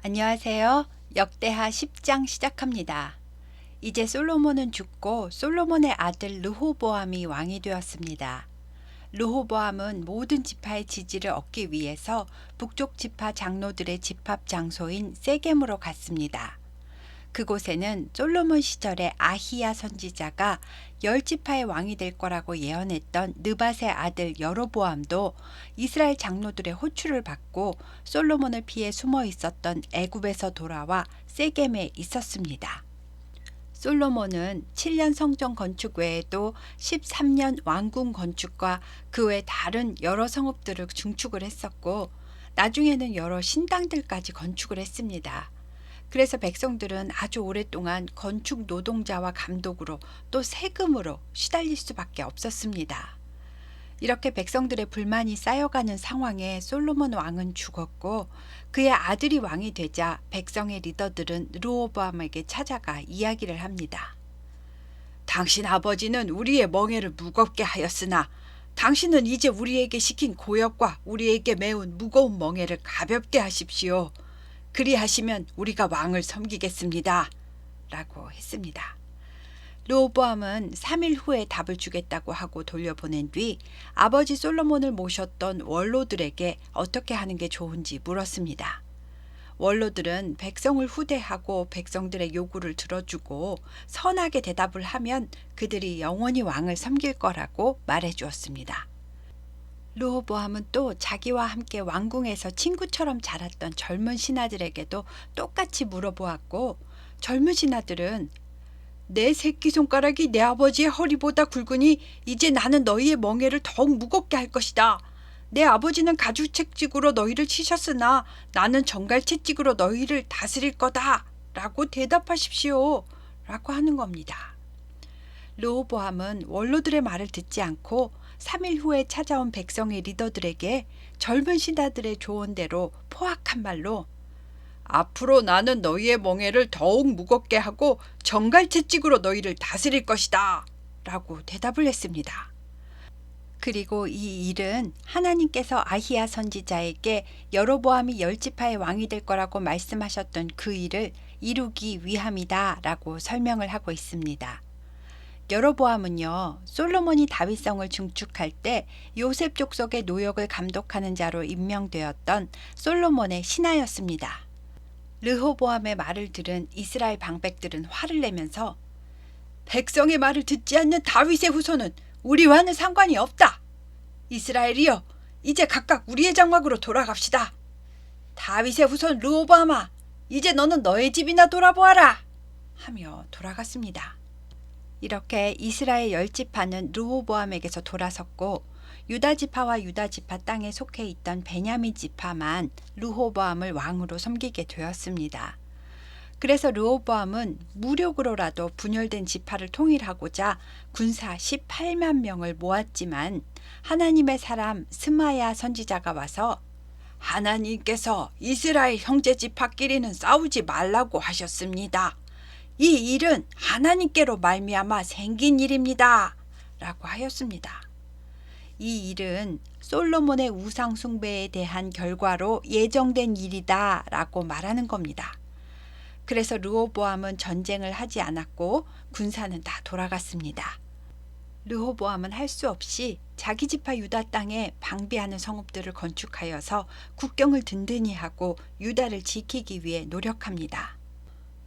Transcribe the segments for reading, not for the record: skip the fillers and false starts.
안녕하세요. 역대하 10장 시작합니다. 이제 솔로몬은 죽고 솔로몬의 아들 르호보암이 왕이 되었습니다. 르호보암은 모든 지파의 지지를 얻기 위해서 북쪽 지파 장로들의 집합 장소인 세겜으로 갔습니다. 그곳에는 솔로몬 시절에 아히야 선지자가 10지파의 왕이 될 거라고 예언했던 느밧의 아들 여로보암도 이스라엘 장로들의 호출을 받고 솔로몬을 피해 숨어 있었던 애굽에서 돌아와 세겜에 있었습니다. 솔로몬은 7년 성전 건축 외에도 13년 왕궁 건축과 그 외 다른 여러 성읍들을 증축을 했었고 나중에는 여러 신당들까지 건축을 했습니다. 그래서 백성들은 아주 오랫동안 건축 노동자와 감독으로 또 세금으로 시달릴 수밖에 없었습니다. 이렇게 백성들의 불만이 쌓여가는 상황에 솔로몬 왕은 죽었고 그의 아들이 왕이 되자 백성의 리더들은 르호보암에게 찾아가 이야기를 합니다. 당신 아버지는 우리의 멍에를 무겁게 하였으나 당신은 이제 우리에게 시킨 고역과 우리에게 메운 무거운 멍에를 가볍게 하십시오. 그리하시면 우리가 왕을 섬기겠습니다. 라고 했습니다. 르호보암은 3일 후에 답을 주겠다고 하고 돌려보낸 뒤 아버지 솔로몬을 모셨던 원로들에게 어떻게 하는 게 좋은지 물었습니다. 원로들은 백성을 후대하고 백성들의 요구를 들어주고 선하게 대답을 하면 그들이 영원히 왕을 섬길 거라고 말해 주었습니다. 르호보암은 또 자기와 함께 왕궁에서 친구처럼 자랐던 젊은 신하들에게도 똑같이 물어보았고 젊은 신하들은 내 새끼손가락이 내 아버지의 허리보다 굵으니 이제 나는 너희의 멍에를 더욱 무겁게 할 것이다. 내 아버지는 가죽채찍으로 너희를 치셨으나 나는 정갈채찍으로 너희를 다스릴 거다. 라고 대답하십시오. 라고 하는 겁니다. 르호보암은 원로들의 말을 듣지 않고 3일 후에 찾아온 백성의 리더들에게 젊은 신하들의 조언대로 포악한 말로 앞으로 나는 너희의 멍에를 더욱 무겁게 하고 정갈채찍으로 너희를 다스릴 것이다. 라고 대답을 했습니다. 그리고 이 일은 하나님께서 아히야 선지자에게 여로보암이 10지파의 왕이 될 거라고 말씀하셨던 그 일을 이루기 위함이다 라고 설명을 하고 있습니다. 여로보암은요, 솔로몬이 다윗성을 증축할 때 요셉 족속의 노역을 감독하는 자로 임명되었던 솔로몬의 신하였습니다. 르호보암의 말을 들은 이스라엘 방백들은 화를 내면서 백성의 말을 듣지 않는 다윗의 후손은 우리와는 상관이 없다. 이스라엘이여, 이제 각각 우리의 장막으로 돌아갑시다. 다윗의 후손 르호보암아, 이제 너는 너의 집이나 돌아보아라. 하며 돌아갔습니다. 이렇게 이스라엘 10지파는 르호보암에게서 돌아섰고 유다 지파와 유다 지파 땅에 속해 있던 베냐민 지파만 르호보암을 왕으로 섬기게 되었습니다. 그래서 르호보암은 무력으로라도 분열된 지파를 통일하고자 군사 18만 명을 모았지만 하나님의 사람 스마야 선지자가 와서 하나님께서 이스라엘 형제 지파끼리는 싸우지 말라고 하셨습니다. 이 일은 하나님께로 말미암아 생긴 일입니다. 라고 하였습니다. 이 일은 솔로몬의 우상 숭배에 대한 결과로 예정된 일이다 라고 말하는 겁니다. 그래서 르호보암은 전쟁을 하지 않았고 군사는 다 돌아갔습니다. 르호보암은 할 수 없이 자기 지파 유다 땅에 방비하는 성읍들을 건축하여서 국경을 든든히 하고 유다를 지키기 위해 노력합니다.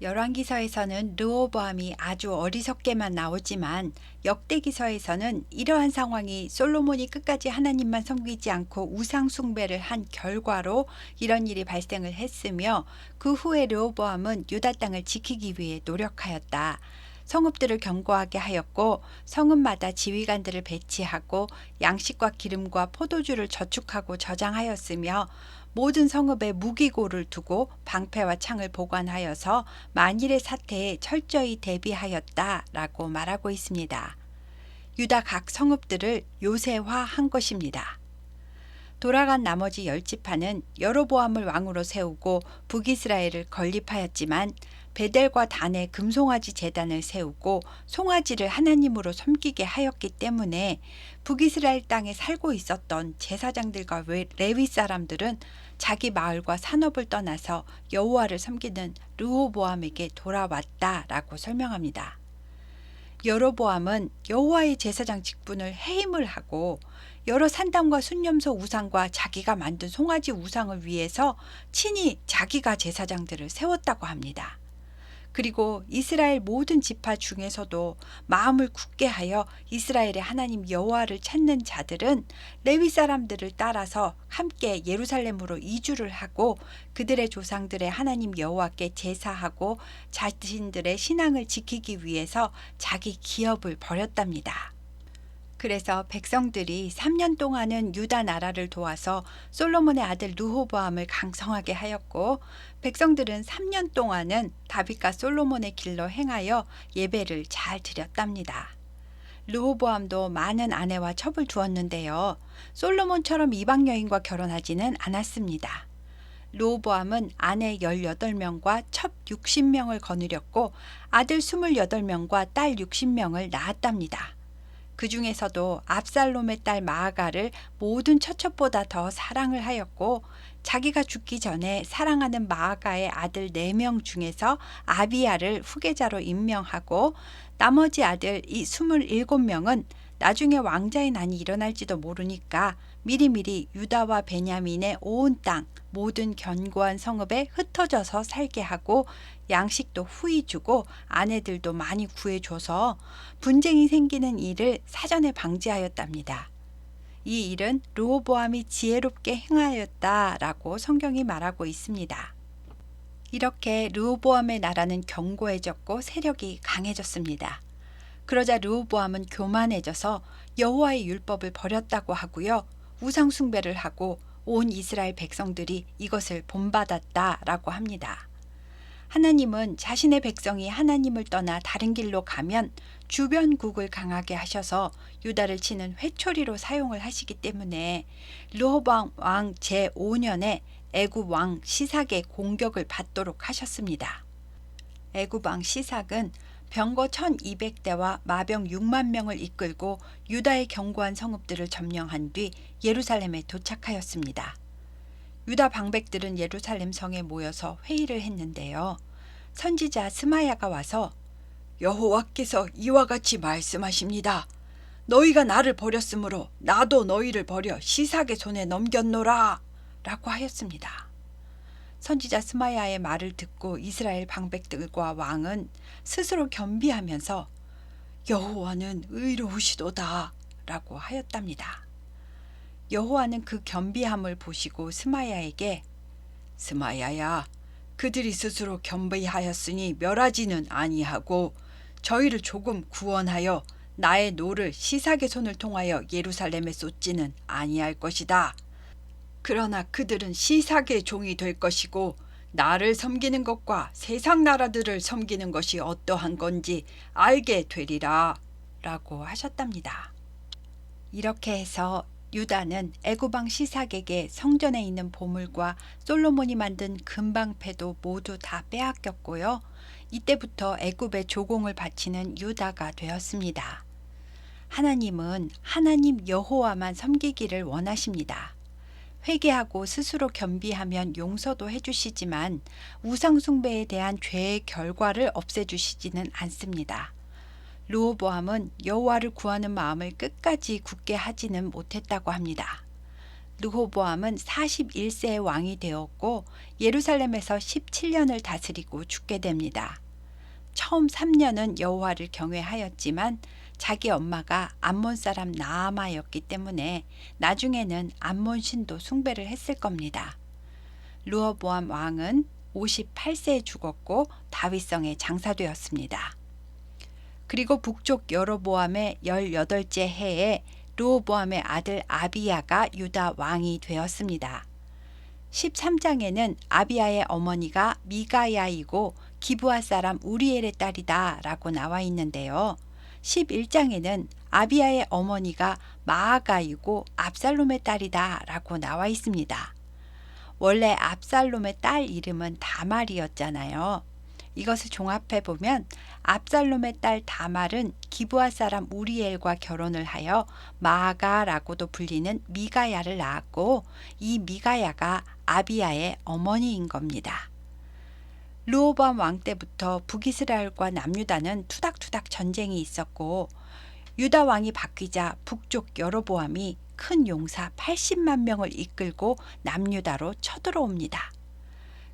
열왕기서에서는 르호보암이 아주 어리석게만 나오지만 역대기서에서는 이러한 상황이 솔로몬이 끝까지 하나님만 섬기지 않고 우상 숭배를 한 결과로 이런 일이 발생을 했으며 그 후에 르호보암은 유다 땅을 지키기 위해 노력하였다. 성읍들을 견고하게 하였고 성읍마다 지휘관들을 배치하고 양식과 기름과 포도주를 저축하고 저장하였으며 모든 성읍에 무기고를 두고 방패와 창을 보관하여서 만일의 사태에 철저히 대비하였다라고 말하고 있습니다. 유다 각 성읍들을 요새화한 것입니다. 돌아간 나머지 10지파는 여로보암을 왕으로 세우고 북이스라엘을 건립하였지만 베델과 단에 금송아지 제단을 세우고 송아지를 하나님으로 섬기게 하였기 때문에 북이스라엘 땅에 살고 있었던 제사장들과 레위 사람들은 자기 마을과 산업을 떠나서 여호와를 섬기는 르호보암에게 돌아왔다라고 설명합니다. 여로보암은 여호와의 제사장 직분을 해임을 하고 여러 산당과 순념소 우상과 자기가 만든 송아지 우상을 위해서 친히 자기가 제사장들을 세웠다고 합니다. 그리고 이스라엘 모든 지파 중에서도 마음을 굳게 하여 이스라엘의 하나님 여호와를 찾는 자들은 레위 사람들을 따라서 함께 예루살렘으로 이주를 하고 그들의 조상들의 하나님 여호와께 제사하고 자신들의 신앙을 지키기 위해서 자기 기업을 벌였답니다. 그래서 백성들이 3년 동안은 유다 나라를 도와서 솔로몬의 아들 르호보암을 강성하게 하였고, 백성들은 3년 동안은 다윗과 솔로몬의 길로 행하여 예배를 잘 드렸답니다. 르호보암도 많은 아내와 첩을 두었는데요. 솔로몬처럼 이방 여인과 결혼하지는 않았습니다. 르호보암은 아내 18명과 첩 60명을 거느렸고 아들 28명과 딸 60명을 낳았답니다. 그 중에서도 압살롬의 딸 마아가를 모든 처첩보다 더 사랑을 하였고, 자기가 죽기 전에 사랑하는 마아가의 아들 4명 중에서 아비야를 후계자로 임명하고, 나머지 아들 이 27명은 나중에 왕자의 난이 일어날지도 모르니까 미리미리 유다와 베냐민의 온 땅 모든 견고한 성읍에 흩어져서 살게 하고, 양식도 후히 주고 아내들도 많이 구해줘서 분쟁이 생기는 일을 사전에 방지하였답니다. 이 일은 르호보암이 지혜롭게 행하였다라고 성경이 말하고 있습니다. 이렇게 르호보암의 나라는 견고해졌고 세력이 강해졌습니다. 그러자 르호보암은 교만해져서 여호와의 율법을 버렸다고 하고요. 우상 숭배를 하고 온 이스라엘 백성들이 이것을 본받았다라고 합니다. 하나님은 자신의 백성이 하나님을 떠나 다른 길로 가면 주변국을 강하게 하셔서 유다를 치는 회초리로 사용을 하시기 때문에 르호보암 왕 제5년에 애굽 왕 시삭의 공격을 받도록 하셨습니다. 애굽 왕 시삭은 병거 1200대와 마병 6만 명을 이끌고 유다의 견고한 성읍들을 점령한 뒤 예루살렘에 도착하였습니다. 유다 방백들은 예루살렘 성에 모여서 회의를 했는데요. 선지자 스마야가 와서 여호와께서 이와 같이 말씀하십니다. 너희가 나를 버렸으므로 나도 너희를 버려 시삭의 손에 넘겼노라 라고 하였습니다. 선지자 스마야의 말을 듣고 이스라엘 방백들과 왕은 스스로 겸비하면서 여호와는 의로우시도다 라고 하였답니다. 여호와는 그 겸비함을 보시고 스마야에게 스마야야, 그들이 스스로 겸비하였으니 멸하지는 아니하고 저희를 조금 구원하여 나의 노를 시삭의 손을 통하여 예루살렘에 쏟지는 아니할 것이다. 그러나 그들은 시삭의 종이 될 것이고 나를 섬기는 것과 세상 나라들을 섬기는 것이 어떠한 건지 알게 되리라 라고 하셨답니다. 이렇게 해서 유다는 애굽 왕 시삭에게 성전에 있는 보물과 솔로몬이 만든 금방패도 모두 다 빼앗겼고요. 이때부터 애굽에 조공을 바치는 유다가 되었습니다. 하나님은 하나님 여호와만 섬기기를 원하십니다. 회개하고 스스로 겸비하면 용서도 해주시지만 우상 숭배에 대한 죄의 결과를 없애주시지는 않습니다. 르호보암은 여호와를 구하는 마음을 끝까지 굳게 하지는 못했다고 합니다. 르호보암은 41세의 왕이 되었고 예루살렘에서 17년을 다스리고 죽게 됩니다. 처음 3년은 여호와를 경외하였지만 자기 엄마가 암몬 사람 나아마였기 때문에 나중에는 암몬 신도 숭배를 했을 겁니다. 르호보암 왕은 58세에 죽었고 다윗성에 장사되었습니다. 그리고 북쪽 여로보암의 18째 해에 르호보암의 아들 아비야가 유다 왕이 되었습니다. 13장에는 아비야의 어머니가 미가야이고 기브아 사람 우리엘의 딸이다 라고 나와 있는데요. 11장에는 아비야의 어머니가 마아가이고 압살롬의 딸이다 라고 나와 있습니다. 원래 압살롬의 딸 이름은 다말이었잖아요. 이것을 종합해 보면 압살롬의 딸 다말은 기브아 사람 우리엘과 결혼을 하여 마아가라고도 불리는 미가야를 낳았고, 이 미가야가 아비야의 어머니인 겁니다. 르호보암 왕 때부터 북이스라엘과 남유다는 투닥투닥 전쟁이 있었고, 유다 왕이 바뀌자 북쪽 여로보암이 큰 용사 80만 명을 이끌고 남유다로 쳐들어옵니다.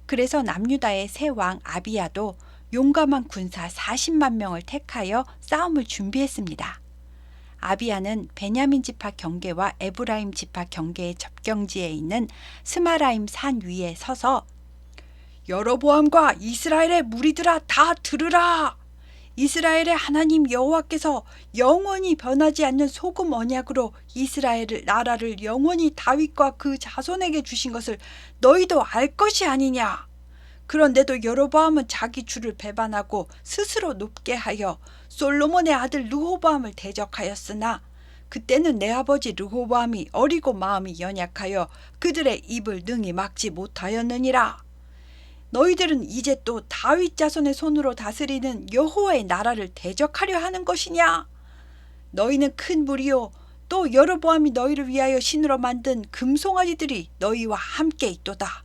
그래서 남유다의 새 왕 아비야도 용감한 군사 40만 명을 택하여 싸움을 준비했습니다. 아비야는 베냐민 지파 경계와 에브라임 지파 경계의 접경지에 있는 스마라임 산 위에 서서 여로보암과 이스라엘의 무리들아 다 들으라! 이스라엘의 하나님 여호와께서 영원히 변하지 않는 소금 언약으로 이스라엘 나라를 영원히 다윗과 그 자손에게 주신 것을 너희도 알 것이 아니냐. 그런데도 여로보암은 자기 주를 배반하고 스스로 높게 하여 솔로몬의 아들 르호보암을 대적하였으나 그때는 내 아버지 르호보암이 어리고 마음이 연약하여 그들의 입을 능히 막지 못하였느니라. 너희들은 이제 또 다윗 자손의 손으로 다스리는 여호와의 나라를 대적하려 하는 것이냐? 너희는 큰 무리요, 또 여로보암이 너희를 위하여 신으로 만든 금송아지들이 너희와 함께 있도다.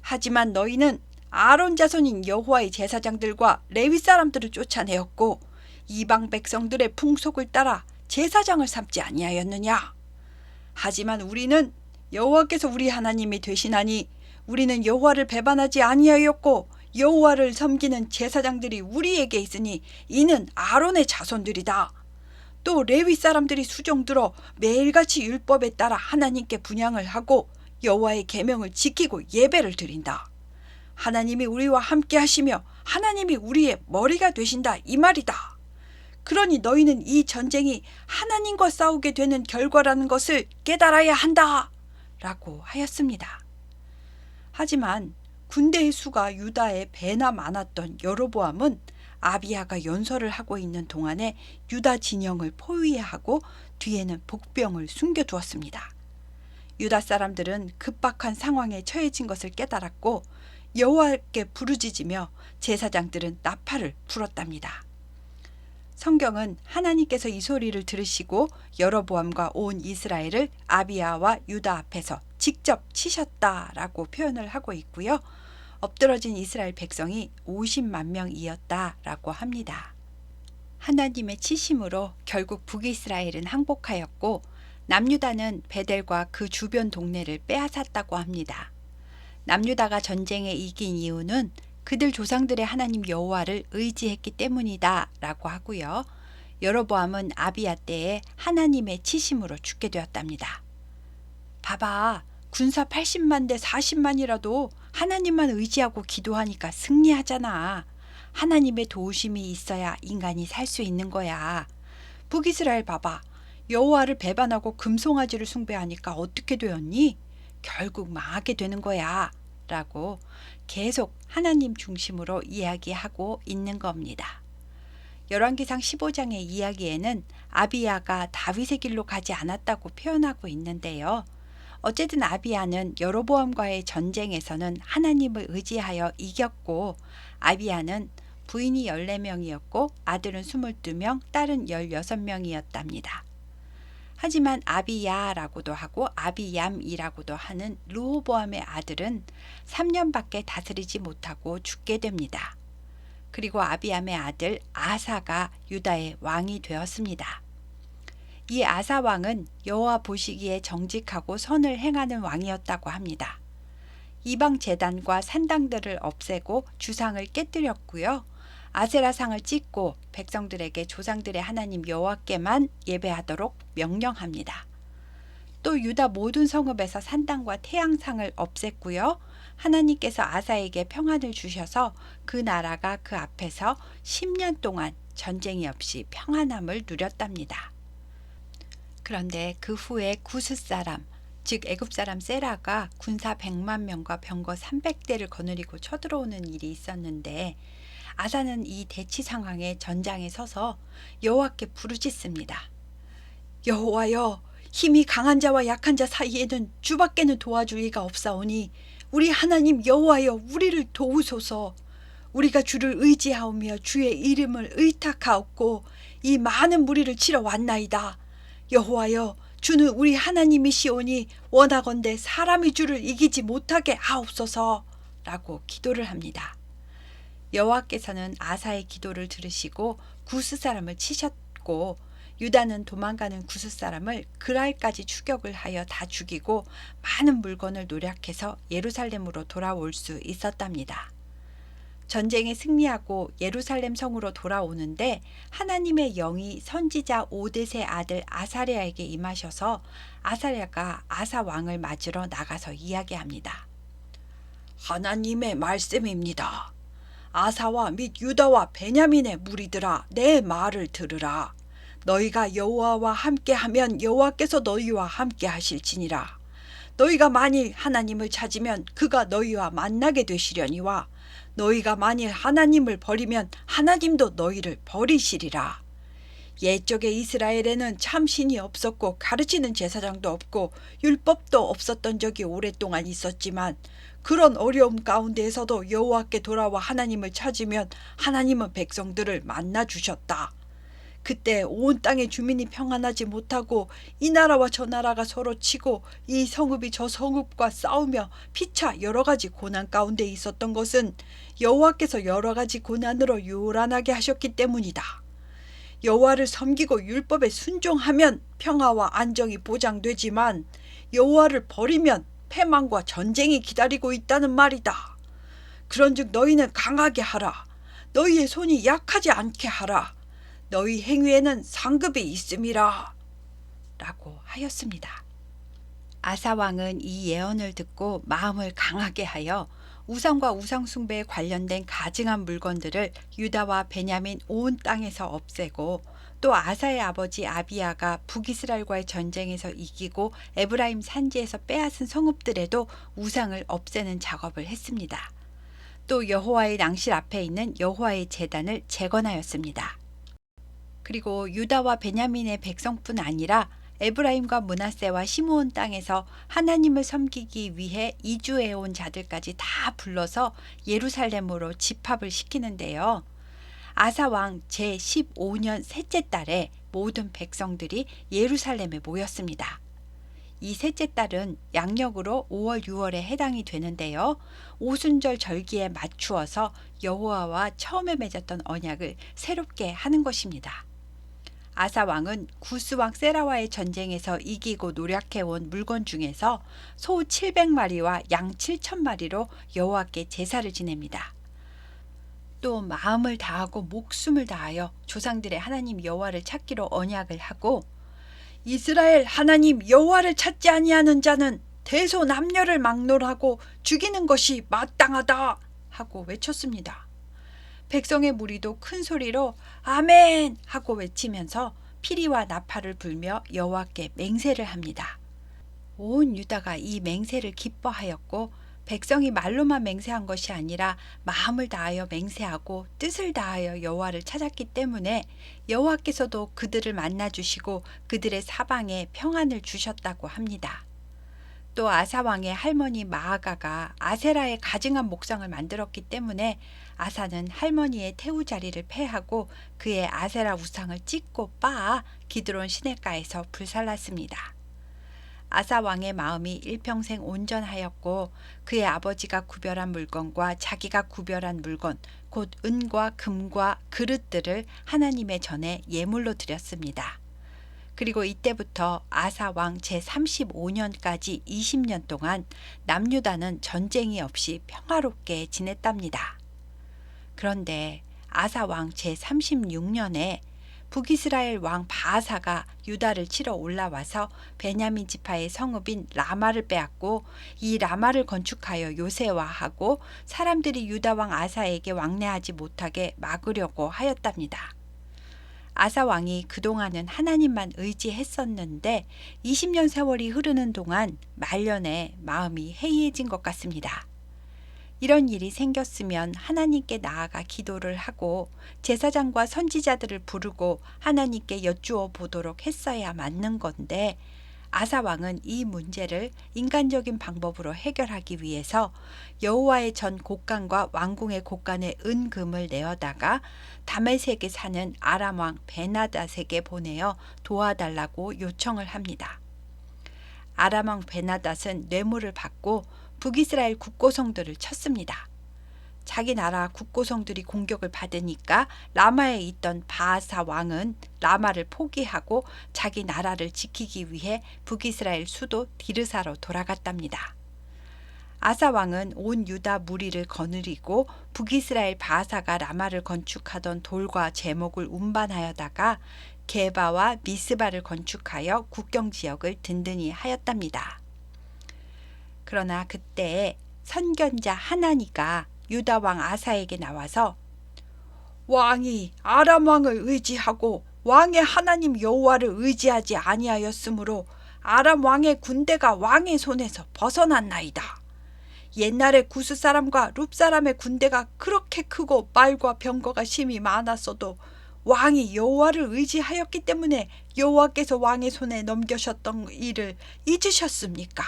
하지만 너희는 아론 자손인 여호와의 제사장들과 레위 사람들을 쫓아내었고 이방 백성들의 풍속을 따라 제사장을 삼지 아니하였느냐? 하지만 우리는 여호와께서 우리 하나님이 되시나니 우리는 여호와를 배반하지 아니하였고 여호와를 섬기는 제사장들이 우리에게 있으니 이는 아론의 자손들이다. 또 레위 사람들이 수종들어 매일같이 율법에 따라 하나님께 분향을 하고 여호와의 계명을 지키고 예배를 드린다. 하나님이 우리와 함께 하시며 하나님이 우리의 머리가 되신다 이 말이다. 그러니 너희는 이 전쟁이 하나님과 싸우게 되는 결과라는 것을 깨달아야 한다 라고 하였습니다. 하지만 군대의 수가 유다에 배나 많았던 여로보암은 아비야가 연설을 하고 있는 동안에 유다 진영을 포위하고 뒤에는 복병을 숨겨두었습니다. 유다 사람들은 급박한 상황에 처해진 것을 깨달았고 여호와께 부르짖으며 제사장들은 나팔을 불었답니다. 성경은 하나님께서 이 소리를 들으시고 여로보암과 온 이스라엘을 아비야와 유다 앞에서 직접 치셨다라고 표현을 하고 있고요. 엎드러진 이스라엘 백성이 50만 명이었다라고 합니다. 하나님의 치심으로 결국 북이스라엘은 항복하였고 남유다는 베델과 그 주변 동네를 빼앗았다고 합니다. 남유다가 전쟁에 이긴 이유는 그들 조상들의 하나님 여호와를 의지했기 때문이다 라고 하고요. 여로보암은 아비야 때에 하나님의 치심으로 죽게 되었답니다. 봐봐, 군사 80만 대 40만이라도 하나님만 의지하고 기도하니까 승리하잖아. 하나님의 도우심이 있어야 인간이 살 수 있는 거야. 북이스라엘 봐봐, 여호와를 배반하고 금송아지를 숭배하니까 어떻게 되었니? 결국 망하게 되는 거야 라고 계속 하나님 중심으로 이야기하고 있는 겁니다. 열왕기상 15장의 이야기에는 아비야가 다윗의 길로 가지 않았다고 표현하고 있는데요. 어쨌든 아비야는 여로보암과의 전쟁에서는 하나님을 의지하여 이겼고 아비야는 부인이 14명이었고 아들은 22명, 딸은 16명이었답니다. 하지만 아비야라고도 하고 아비얌이라고도 하는 르호보암의 아들은 3년밖에 다스리지 못하고 죽게 됩니다. 그리고 아비얌의 아들 아사가 유다의 왕이 되었습니다. 이 아사 왕은 여호와 보시기에 정직하고 선을 행하는 왕이었다고 합니다. 이방 제단과 산당들을 없애고 주상을 깨뜨렸고요. 아세라상을 찢고 백성들에게 조상들의 하나님 여호와께만 예배하도록 명령합니다. 또 유다 모든 성읍에서 산당과 태양상을 없앴고요. 하나님께서 아사에게 평안을 주셔서 그 나라가 그 앞에서 10년 동안 전쟁이 없이 평안함을 누렸답니다. 그런데 그 후에 구스 사람, 즉 애굽 사람 세라가 군사 100만 명과 병거 300대를 거느리고 쳐들어오는 일이 있었는데 아사는 이 대치 상황에 전장에 서서 여호와께 부르짖습니다. 여호와여, 힘이 강한 자와 약한 자 사이에는 주밖에는 도와줄 이가 없사오니 우리 하나님 여호와여 우리를 도우소서. 우리가 주를 의지하오며 주의 이름을 의탁하옵고 이 많은 무리를 치러 왔나이다. 여호와여, 주는 우리 하나님이시오니 원하건대 사람이 주를 이기지 못하게 하옵소서 라고 기도를 합니다. 여호와께서는 아사의 기도를 들으시고 구스 사람을 치셨고 유다는 도망가는 구스 사람을 그랄까지 추격을 하여 다 죽이고 많은 물건을 노략해서 예루살렘으로 돌아올 수 있었답니다. 전쟁에 승리하고 예루살렘 성으로 돌아오는데 하나님의 영이 선지자 오뎃의 아들 아사랴에게 임하셔서 아사랴가 아사 왕을 맞으러 나가서 이야기합니다. 하나님의 말씀입니다. 아사와 및 유다와 베냐민의 무리들아, 내 말을 들으라. 너희가 여호와와 함께하면 여호와께서 너희와 함께하실지니라. 너희가 만일 하나님을 찾으면 그가 너희와 만나게 되시려니와 너희가 만일 하나님을 버리면 하나님도 너희를 버리시리라. 옛적에 이스라엘에는 참신이 없었고 가르치는 제사장도 없고 율법도 없었던 적이 오랫동안 있었지만 그런 어려움 가운데에서도 여호와께 돌아와 하나님을 찾으면 하나님은 백성들을 만나 주셨다. 그때 온 땅의 주민이 평안하지 못하고 이 나라와 저 나라가 서로 치고 이 성읍이 저 성읍과 싸우며 피차 여러 가지 고난 가운데 있었던 것은 여호와께서 여러 가지 고난으로 요란하게 하셨기 때문이다. 여호와를 섬기고 율법에 순종하면 평화와 안정이 보장되지만 여호와를 버리면 패망과 전쟁이 기다리고 있다는 말이다. 그런즉 너희는 강하게 하라. 너희의 손이 약하지 않게 하라. 너희 행위에는 상급이 있음이라 라고 하였습니다. 아사 왕은 이 예언을 듣고 마음을 강하게 하여 우상과 우상숭배에 관련된 가증한 물건들을 유다와 베냐민 온 땅에서 없애고 또 아사의 아버지 아비야가 북이스라엘과의 전쟁에서 이기고 에브라임 산지에서 빼앗은 성읍들에도 우상을 없애는 작업을 했습니다. 또 여호와의 낭실 앞에 있는 여호와의 제단을 재건하였습니다. 그리고 유다와 베냐민의 백성뿐 아니라 에브라임과 므낫세와 시므온 땅에서 하나님을 섬기기 위해 이주해 온 자들까지 다 불러서 예루살렘으로 집합을 시키는데요. 아사 왕 제15년 셋째 달에 모든 백성들이 예루살렘에 모였습니다. 이 셋째 달은 양력으로 5월 6월에 해당이 되는데요. 오순절 절기에 맞추어서 여호와와 처음에 맺었던 언약을 새롭게 하는 것입니다. 아사 왕은 구스 왕 세라와의 전쟁에서 이기고 노략해온 물건 중에서 소 700마리와 양 7,000마리로 여호와께 제사를 지냅니다. 또 마음을 다하고 목숨을 다하여 조상들의 하나님 여호와를 찾기로 언약을 하고 이스라엘 하나님 여호와를 찾지 아니하는 자는 대소남녀를 막론하고 죽이는 것이 마땅하다 하고 외쳤습니다. 백성의 무리도 큰 소리로 아멘 하고 외치면서 피리와 나팔을 불며 여호와께 맹세를 합니다. 온 유다가 이 맹세를 기뻐하였고 백성이 말로만 맹세한 것이 아니라 마음을 다하여 맹세하고 뜻을 다하여 여호와를 찾았기 때문에 여호와께서도 그들을 만나주시고 그들의 사방에 평안을 주셨다고 합니다. 또 아사 왕의 할머니 마아가가 아세라의 가증한 목상을 만들었기 때문에 아사는 할머니의 태우 자리를 폐하고 그의 아세라 우상을 찢고 빻아 기드론 시냇가에서 불살랐습니다. 아사 왕의 마음이 일평생 온전하였고 그의 아버지가 구별한 물건과 자기가 구별한 물건 곧 은과 금과 그릇들을 하나님의 전에 예물로 드렸습니다. 그리고 이때부터 아사 왕 제35년까지 20년 동안 남유다는 전쟁이 없이 평화롭게 지냈답니다. 그런데 아사 왕 제36년에 북이스라엘 왕 바아사가 유다를 치러 올라와서 베냐민 지파의 성읍인 라마를 빼앗고 이 라마를 건축하여 요새화하고 사람들이 유다 왕 아사에게 왕래하지 못하게 막으려고 하였답니다. 아사 왕이 그동안은 하나님만 의지했었는데 20년 세월이 흐르는 동안 말년에 마음이 해이해진 것 같습니다. 이런 일이 생겼으면 하나님께 나아가 기도를 하고 제사장과 선지자들을 부르고 하나님께 여쭈어 보도록 했어야 맞는 건데 아사 왕은 이 문제를 인간적인 방법으로 해결하기 위해서 여호와의 전 곡간과 왕궁의 곡간에 은금을 내어다가 다메섹에 사는 아람 왕 베나닷에게 보내어 도와달라고 요청을 합니다. 아람 왕 베나닷은 뇌물을 받고 북이스라엘 국고성들을 쳤습니다. 자기 나라 국고성들이 공격을 받으니까 라마에 있던 바아사 왕은 라마를 포기하고 자기 나라를 지키기 위해 북이스라엘 수도 디르사로 돌아갔답니다. 아사 왕은 온 유다 무리를 거느리고 북이스라엘 바아사가 라마를 건축하던 돌과 제목을 운반하여다가 게바와 미스바를 건축하여 국경 지역을 든든히 하였답니다. 그러나 그때 선견자 하나니가 유다 왕 아사에게 나와서 왕이 아람 왕을 의지하고 왕의 하나님 여호와를 의지하지 아니하였으므로 아람 왕의 군대가 왕의 손에서 벗어났나이다. 옛날에 구스 사람과 룹 사람의 군대가 그렇게 크고 말과 병거가 심히 많았어도 왕이 여호와를 의지하였기 때문에 여호와께서 왕의 손에 넘겨셨던 일을 잊으셨습니까?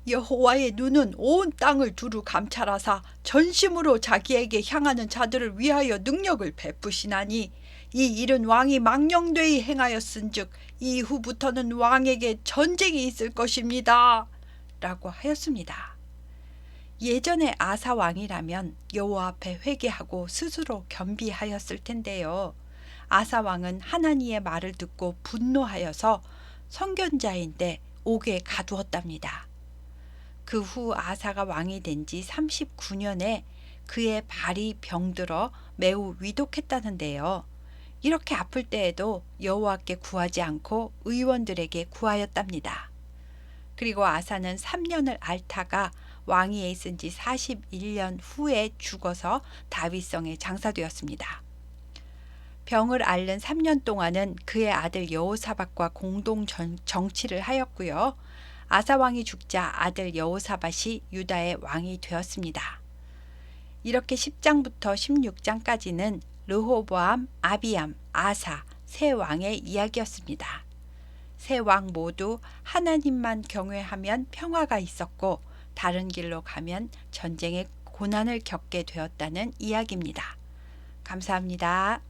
여호와의 눈은 온 땅을 두루 감찰하사 전심으로 자기에게 향하는 자들을 위하여 능력을 베푸시나니 이 일은 왕이 망령되이 행하였은즉 이후부터는 왕에게 전쟁이 있을 것입니다. 라고 하였습니다. 예전에 아사 왕이라면 여호와 앞에 회개하고 스스로 겸비하였을 텐데요. 아사 왕은 하나님의 말을 듣고 분노하여서 선견자인데 옥에 가두었답니다. 그 후 아사가 왕이 된 지 39년에 그의 발이 병들어 매우 위독했다는데요. 이렇게 아플 때에도 여호와께 구하지 않고 의원들에게 구하였답니다. 그리고 아사는 3년을 앓다가 왕위에 있은 지 41년 후에 죽어서 다윗성에 장사되었습니다. 병을 앓는 3년 동안은 그의 아들 여호사밧과 공동 정치를 하였고요. 아사 왕이 죽자 아들 여호사밧이 유다의 왕이 되었습니다. 이렇게 10장부터 16장까지는 르호보암, 아비암, 아사 세 왕의 이야기였습니다. 세 왕 모두 하나님만 경외하면 평화가 있었고 다른 길로 가면 전쟁의 고난을 겪게 되었다는 이야기입니다. 감사합니다.